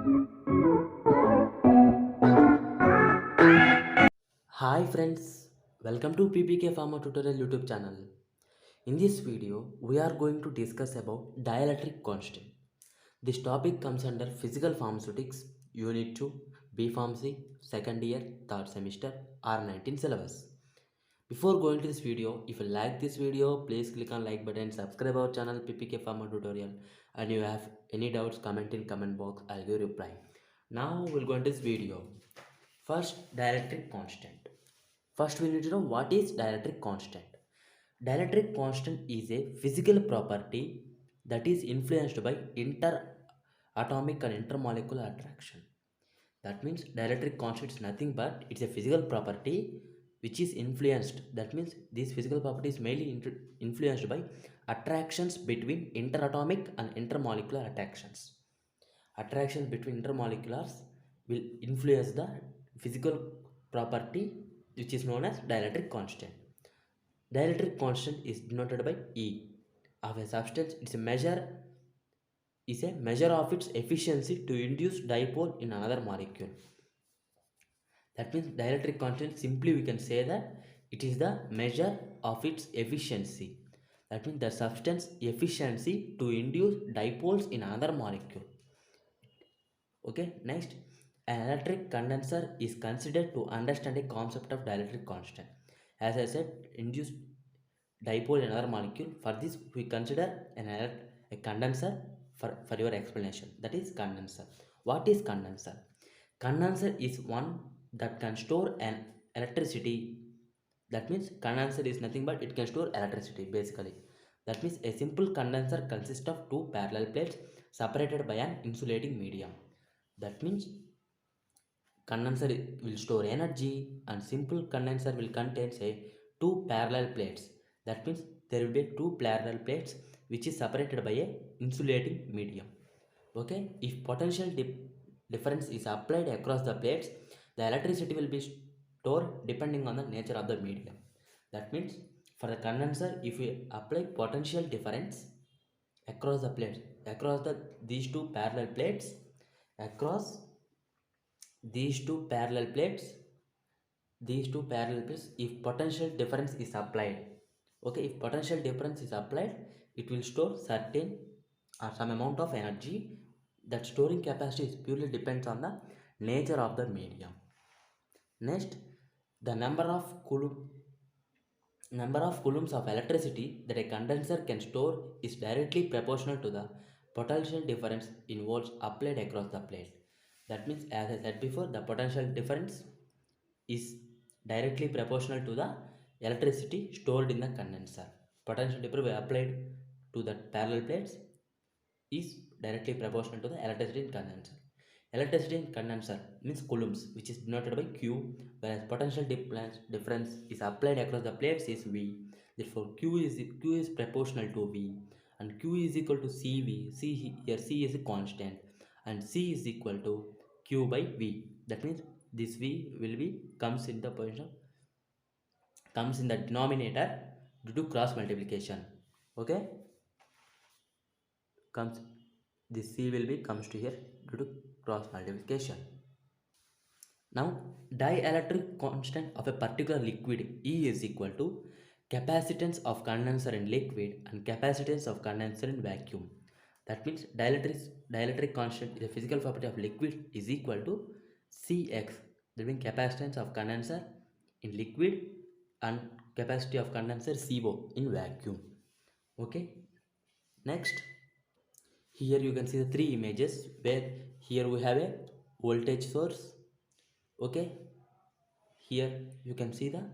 Hi friends, welcome to PPK Pharma Tutorial YouTube channel. In this video, we are going to discuss about dielectric constant. This topic comes under Physical Pharmaceutics, Unit 2, B Pharmacy, second year, third semester, R19 syllabus. Before going to this video, if you like this video, please click on like button, subscribe our channel PPK Pharma Tutorial, and you have any doubts, comment in comment box, I'll give reply. Now we'll go into this video. First, dielectric constant. First, we need to know what is dielectric constant. Dielectric constant is a physical property that is influenced by interatomic and intermolecular attraction. That means dielectric constant is nothing but it's a physical property which is influenced. That means this physical property is mainly influenced by attractions between interatomic and intermolecular attractions. Attractions between intermoleculars will influence the physical property which is known as dielectric constant. Dielectric constant is denoted by E of a substance. It's a measure of its efficiency to induce dipole in another molecule. That means dielectric constant, simply we can say that it is the measure of its efficiency. That means the substance efficiency to induce dipoles in another molecule. Okay, next, an electric condenser is considered to understand a concept of dielectric constant. As I said, induced dipole in another molecule. For this, we consider a condenser for your explanation. That is condenser. What is condenser? Condenser is one that can store an electricity. That means condenser is nothing but it can store electricity basically. That means a simple condenser consists of two parallel plates separated by an insulating medium. That means condenser will store energy, and simple condenser will contain say two parallel plates. That means there will be two parallel plates which is separated by a insulating medium. Okay, if potential difference is applied across the plates, the electricity will be stored depending on the nature of the medium. That means for the condenser, if we apply potential difference across the plates, across these two parallel plates, across these two parallel plates, if potential difference is applied, okay, if potential difference is applied, it will store certain or some amount of energy. That storing capacity is purely depends on the nature of the medium. Next, the number of coulombs of electricity that a condenser can store is directly proportional to the potential difference in volts applied across the plate. That means, as I said before, the potential difference is directly proportional to the electricity stored in the condenser. Potential difference applied to the parallel plates is directly proportional to the electricity in condenser. Electricity in condenser means coulombs, which is denoted by Q, whereas potential difference is applied across the plates is V. Therefore, Q is proportional to V, and Q is equal to CV. Here C is a constant, and C is equal to Q by V. That means this V will be comes in the denominator due to cross multiplication. Okay, comes this C will be comes to here due to cross multiplication. Now, dielectric constant of a particular liquid E is equal to capacitance of condenser in liquid and capacitance of condenser in vacuum. That means dielectric constant is a physical property of liquid is equal to Cx. That means capacitance of condenser in liquid and capacity of condenser CO in vacuum. Okay. Next, here you can see the three images where here we have a voltage source. Okay, here you can see the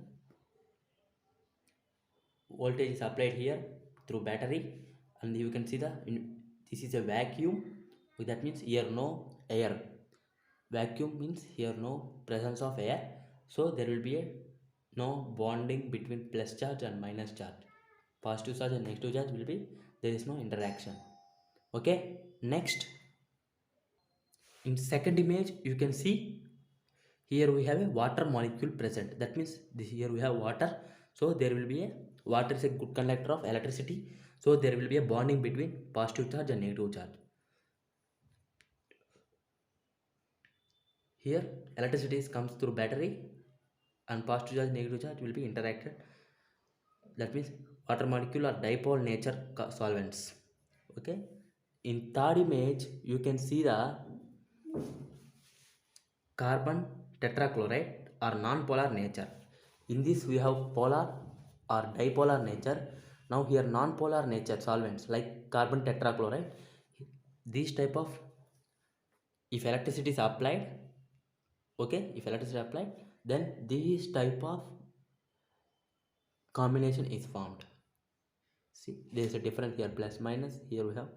voltage is applied here through battery, and you can see this is a vacuum. That means here no air. Vacuum means here no presence of air, so there will be a no bonding between plus charge and minus charge. Positive charge and negative charge will be, there is no interaction. Okay, next, in second image you can see here we have a water molecule present. That means this here we have water, so there will be a water is a good conductor of electricity, so there will be a bonding between positive charge and negative charge. Here electricity comes through battery, and positive charge negative charge will be interacted. That means water molecule are dipole nature solvents. Okay, in third image you can see the carbon tetrachloride are non-polar nature. In this we have polar or dipolar nature. Now here non-polar nature solvents like carbon tetrachloride, these type of, if electricity is applied, okay, if electricity is applied, then this type of combination is formed. See, there is a difference here, plus minus, here we have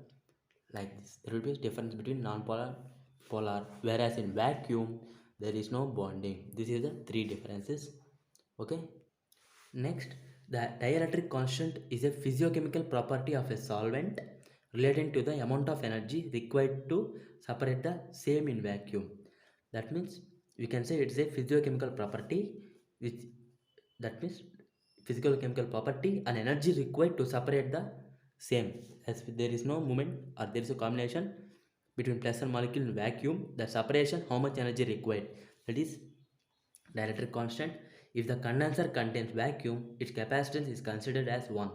like this. There will be a difference between non-polar, polar, whereas in vacuum there is no bonding. This is the three differences. Okay, next, the dielectric constant is a physiochemical property of a solvent relating to the amount of energy required to separate the same in vacuum. That means we can say it's a physiochemical property, which, that means physical chemical property and energy required to separate the same. As there is no movement or there is a combination between plus and molecule in vacuum, the separation, how much energy required, that is dielectric constant. If the condenser contains vacuum, its capacitance is considered as 1.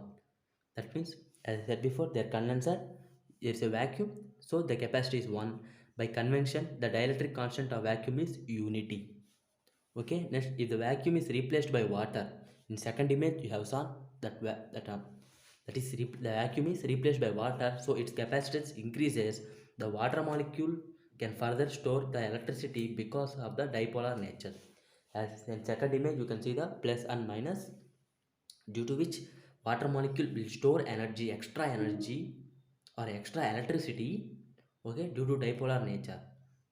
That means, as I said before, their condenser is a vacuum, so the capacity is 1. By convention, the dielectric constant of vacuum is unity. Okay, next, if the vacuum is replaced by water, in second image you have saw that the vacuum is replaced by water, so its capacitance increases. The water molecule can further store the electricity because of the dipolar nature. As in second image you can see the plus and minus, due to which water molecule will store energy, extra energy or extra electricity, okay, due to dipolar nature.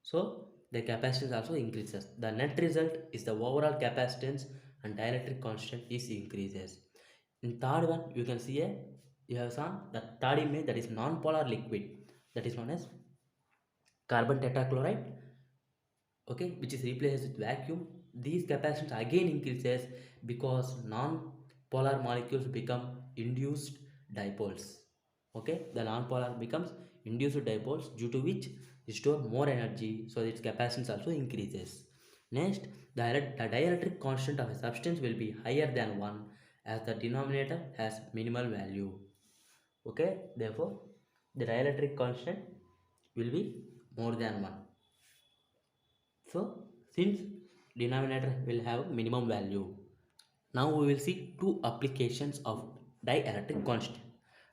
So the capacitance also increases. The net result is the overall capacitance and dielectric constant is increases. In third one you can see a, you have seen the third image, that is non-polar liquid, that is known as carbon tetrachloride, okay, which is replaced with vacuum. These capacitance again increases because non-polar molecules become induced dipoles. Okay, the non-polar becomes induced dipoles, due to which they store more energy, so its capacitance also increases. Next, the dielectric constant of a substance will be higher than 1 as the denominator has minimal value. Okay, therefore the dielectric constant will be more than 1. So since denominator will have minimum value, now we will see two applications of dielectric constant.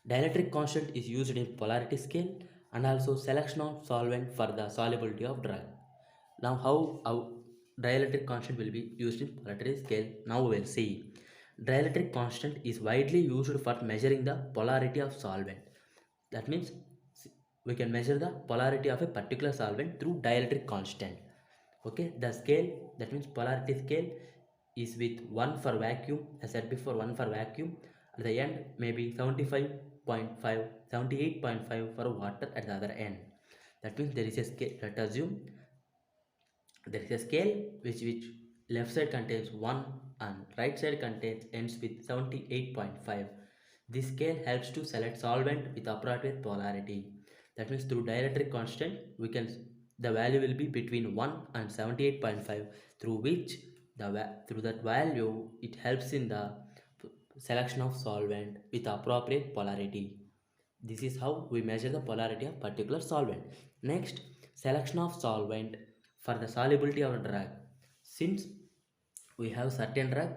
Dielectric constant is used in polarity scale and also selection of solvent for the solubility of drug. Now how our dielectric constant will be used in polarity scale? Now we will see. Dielectric constant is widely used for measuring the polarity of solvent. That means we can measure the polarity of a particular solvent through dielectric constant. Okay, the scale, that means polarity scale, is with 1 for vacuum, as I said before, 1 for vacuum, at the end maybe 75.5, 78.5 for water at the other end. That means there is a scale, let us assume there is a scale which left side contains 1 and right side contains ends with 78.5. This scale helps to select solvent with appropriate polarity. That means through dielectric constant we can, the value will be between 1 and 78.5, through which through that value it helps in the selection of solvent with appropriate polarity. This is how we measure the polarity of particular solvent. Next, selection of solvent for the solubility of a drug. Since we have certain drug,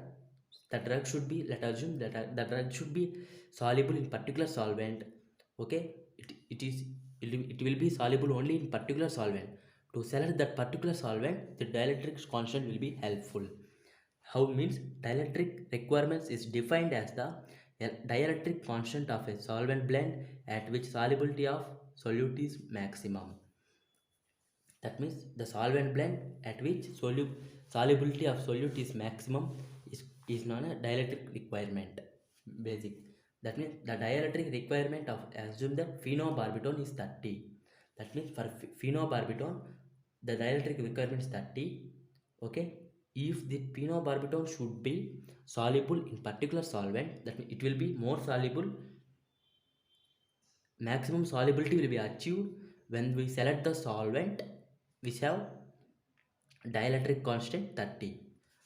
the drug should be, let us assume that the drug should be soluble in particular solvent. Okay, it will be soluble only in particular solvent. To select that particular solvent, the dielectric constant will be helpful. How means, dielectric requirements is defined as the dielectric constant of a solvent blend at which solubility of solute is maximum. That means the solvent blend at which solubility of solute is maximum is known as dielectric requirement. Basic. That means the dielectric requirement of, assume that phenobarbital is 30. That means for phenobarbital the dielectric requirement is 30. Okay. If the phenobarbital should be soluble in particular solvent, that means it will be more soluble. Maximum solubility will be achieved when we select the solvent which have dielectric constant 30.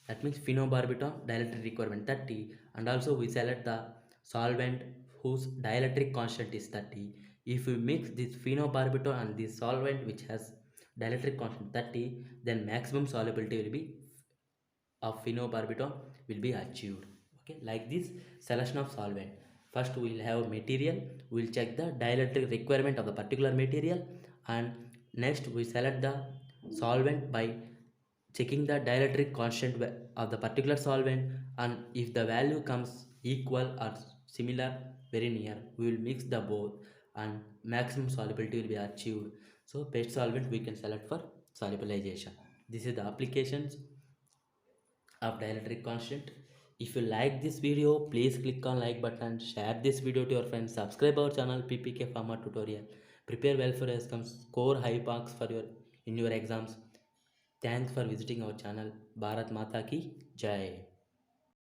That means phenobarbital dielectric requirement 30, and also we select the solvent whose dielectric constant is 30. If we mix this phenobarbital and this solvent which has dielectric constant 30, then maximum solubility will be of phenobarbital will be achieved. Okay, like this selection of solvent. First we will have material, we will check the dielectric requirement of the particular material, and next we select the solvent by checking the dielectric constant of the particular solvent, and if the value comes equal or similar, very near, we will mix the both and maximum solubility will be achieved. So best solvent we can select for solubilization. This is the applications of dielectric constant. If you like this video, please click on like button, share this video to your friends, subscribe our channel PPK Pharma Tutorial. Prepare well for exams, score high marks for your in your exams. Thanks for visiting our channel. Bharat Mata ki Jai.